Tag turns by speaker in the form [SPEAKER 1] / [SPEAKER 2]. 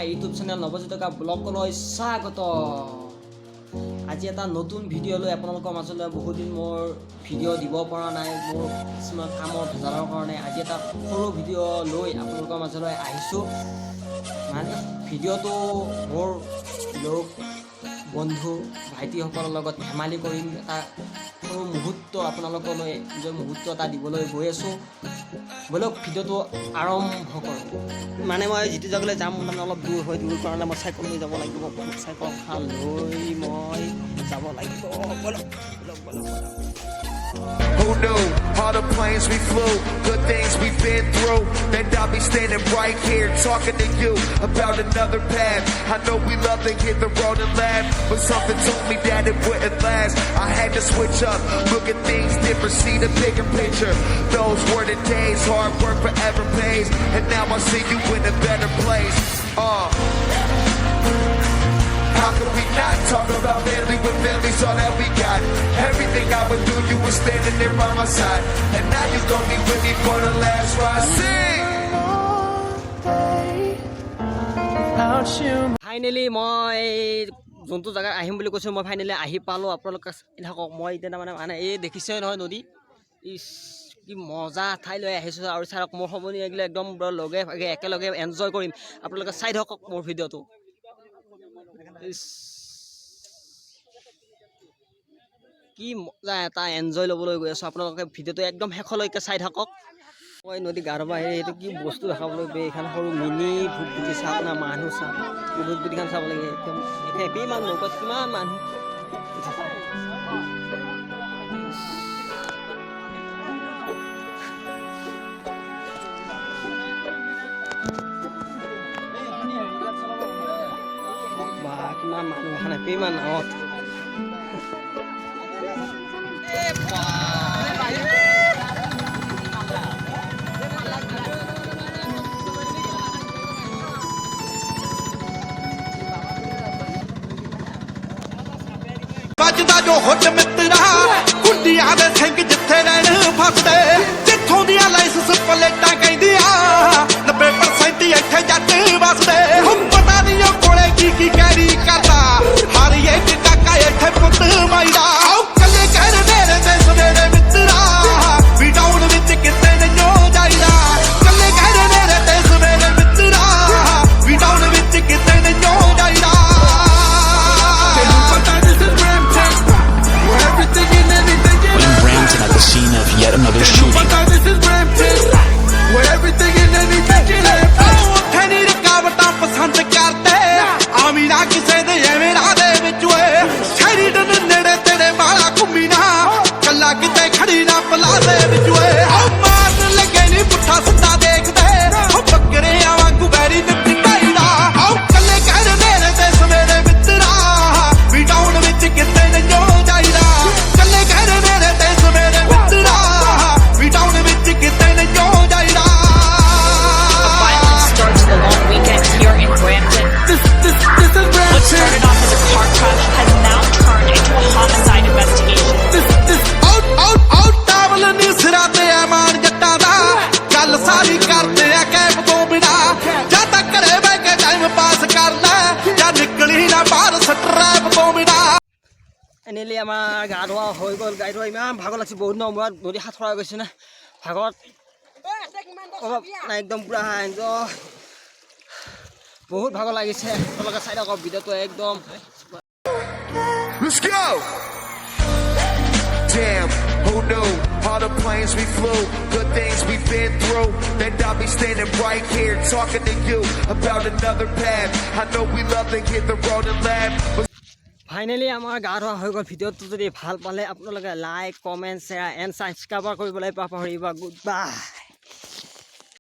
[SPEAKER 1] YouTube channel Nabajit ডেকা ব্লগলৈ স্বাগত। আজি এটা নতুন ভিডিঅ' লৈ আপোনালোকৰ মাজলৈ বহুদিন মোৰ ভিডিঅ' দিব পৰা নাই, মোৰ কিছুমান কামৰ ভেজালৰ কাৰণে আজি এটা সৰু ভিডিঅ' লৈ আপোনালোকৰ মাজলৈ আহিছোঁ। মানে ভিডিঅ'টো মোৰ লগ বন্ধু ভাইটিসকলৰ লগত ধেমালি কৰিম, এটা সৰু মুহূৰ্ত আপোনালোকলৈ নিজৰ মুহূৰ্ত এটা দিবলৈ গৈ আছোঁ। বলক ভিডিঅ'টো আৰম্ভ কৰোঁ। মানে মই যিটো জেগালৈ যাম মানে অলপ দূৰ হয়, দূৰ কাৰণে মই চাইকেল লৈ যাব লাগিব। চাইকেলখন লৈ মই যাব লাগিব। বলক বলক বলক।
[SPEAKER 2] Who knew all the planes we flew, good things we've been through, and I'll be standing right here talking to you about another path. I know we love to hit the road and laugh, but something told me that it wouldn't last. I had to switch up, look at things different, see the bigger picture. Those were the days, hard work forever pays, and now I see you in a better place. How could we not talk about family when family's all that we got? Everything I would do, you were standing there by my side, and now you're gonna be with me for the last ride. Sing!
[SPEAKER 1] Finally মই যোনটো জেগাত আহিম বুলি কৈছোঁ, মই finally আহি পালোঁ। আপোনালোকে থাকক, মই এতিয়া মানে এই দেখিছে নহয় নদী, ইচ কি মজা ঠাই লৈ আহিছোঁ। আৰু চাওক মোৰ সমনী লাগিলে একদম লগে ভাগে একেলগে এনজয় কৰিম। আপোনালোকে চাই থাকক মোৰ ভিডিঅ'টো। কি মজা এটা এনজয় ল'বলৈ গৈ আছোঁ। আপোনালোকে ভিডিঅ'টো একদম শেষলৈকে চাই থাকক। মই নদী গা ধুব আহি এইটো কি বস্তু দেখাবলৈ বে, এইখন সৰু মিনি ভূতবুটি চাওক না, মানুহ চাওক, ভূতবুটিখন চাব লাগে। একদম হেপী মানুহ লগত কিমান মানুহ। বা কিমান মানুহ এখন হেপী মানুহ।
[SPEAKER 3] ਵੱਜਦਾ ਜੋ ਹੁੱਟ ਮਿੱਤਰਾ ਕੁੰਡੀਆਂ ਦੇ ਸਿੰਘ ਜਿੱਥੇ ਰਹਿਣ ਫਸਦੇ, ਜਿੱਥੋਂ ਦੀਆਂ ਲਾਇਸੈਂਸ ਪਲੇਟਾਂ ਕਹਿੰਦੀਆਂ 90% ਇੱਥੇ ਜੱਟ ਵਸਦੇ। ਹੁਣ ਪਤਾ ਨਹੀਂ ਉਹ ਕੋਲੇ ਕੀ ਕੈਰੀ ਕਰਦਾ, ਹਰ ਇੱਕ ਕਾਕਾ ਇੱਥੇ ਪੁੱਤ ਮਾਈਦਾ। ਆਓ ਕੱਲੇ ਕਹਿ ਮੇਰੇ ਤੇ ਸਵੇਰੇ ਮਿੱਤਰਾ, ਵੀ ਡਾਊਨ ਵਿੱਚ ਕਿਤੇ ਨਹੀਂ ਜਾਈਦਾ। ਕੱਲੇ ਕਹਿ ਮੇਰੇ ਤੇ ਸਵੇਰੇ ਮਿੱਤਰਾ, ਵੀ ਡਾਊਨ ਵਿੱਚ ਕਿਤੇ ਨਹੀਂ ਜਾਈਦਾ।
[SPEAKER 4] At the scene of yet another shooting.
[SPEAKER 3] This is Brampton, where everything and anything can happen. ਉੱਥੇ ਨਹੀਂ ਰੁਕਾਵਟਾਂ ਪਸੰਦ ਕਰਦੇ, ਆਵੀਂ ਨਾ ਕਿਸੇ ਦੇ ਐਵੇਂ ਰਾਹ ਦੇ ਵਿੱਚ ਓਏ। ਸ਼ਹਿਰੀ ਦੇ ਨੇੜੇ ਤੇਰੇ ਮਾਲਾ ਘੁੰਮੀ ਨਾ, ਕੱਲਾ ਕਿਤੇ ਖੜੀ ਨਾ ਪਲਾਜ਼ੇ ਵਿੱਚ ਓਏ। ਆਹ ਮਾਰਨ ਲੱਗੇ ਨਹੀਂ ਪੁੱਠਾ ਸਿੱਧਾ ਦੇਖਦੇ, ਉਹ ਬੱਕਰਿਆਂ ਵਾਂਗੂ ਬੈਰੀ ਨਿੱਤ ਕਾਈਦਾ। ਆਹ ਕੱਲੇ ਕਹਿ ਮੇਰੇ ਤੇ ਸਵੇਰੇ ਮਿੱਤਰਾ, ਵੀ ਡਾਊਨ ਵਿੱਚ ਕਿਤੇ ਨਹੀਂ ਜਾਈਦਾ। ਕੱਲੇ ਕਹਿ ਮੇਰੇ ਤੇ ਸਵੇਰੇ ਮਿੱਤਰਾ, ਵੀ ਡਾਊਨ ਵਿੱਚ ਕਿਤੇ ਨਹੀਂ ਜਾਈਦਾ।
[SPEAKER 5] Violence starts the long weekend here in Brampton.
[SPEAKER 3] This is Brampton.
[SPEAKER 5] What started off as a car crash has now turned into a homicide investigation.
[SPEAKER 3] out towel ਨੀ ਸਿਰਾਂ ਤੇ ਆ ਮਾਨ ਜੱਟਾਂ ਦਾ, ਗੱਲ ਸਾਰੀ ਕਰਦੇ ਆ ਕੈਬ ਤੋਂ ਬਿਨਾ। ਜਾਂ ਤਾਂ ਘਰੇ ਬਹਿ ਕੇ ਟਾਈਮ ਪਾਸ ਕਰ ਲੈ, ਜਾਂ ਨਿਕਲੀ ਨਾ ਬਾਹਰ ਸਟਰੈਪ ਤੋਂ ਬਿਨਾ।
[SPEAKER 1] এনেলি আমাৰ গা ধোৱা হৈ গ'ল। গা ধোৱা ইমান ভাগৰ লাগিছে, বহুত দিনৰ মূৰত নদী সাঁতোৰা গৈছে না, ভাগৰত অলপ নাই, একদম পূৰা একদম বহুত ভাগৰ লাগিছে। আপোনালোকে চাই থাকক ভিডিঅ'টো একদম।
[SPEAKER 2] Let's go! Damn, who knew all the planes we flew, good things we've been through, and I'll be standing right here talking to you about another path. I know we love to hit the road and laugh, but
[SPEAKER 1] finally আমাৰ গা ধোৱা হৈ গ'ল। ভিডিঅ'টো যদি ভাল পালে আপোনালোকে like, comment, share and subscribe কৰিবলৈ পাহৰিব। Good bye.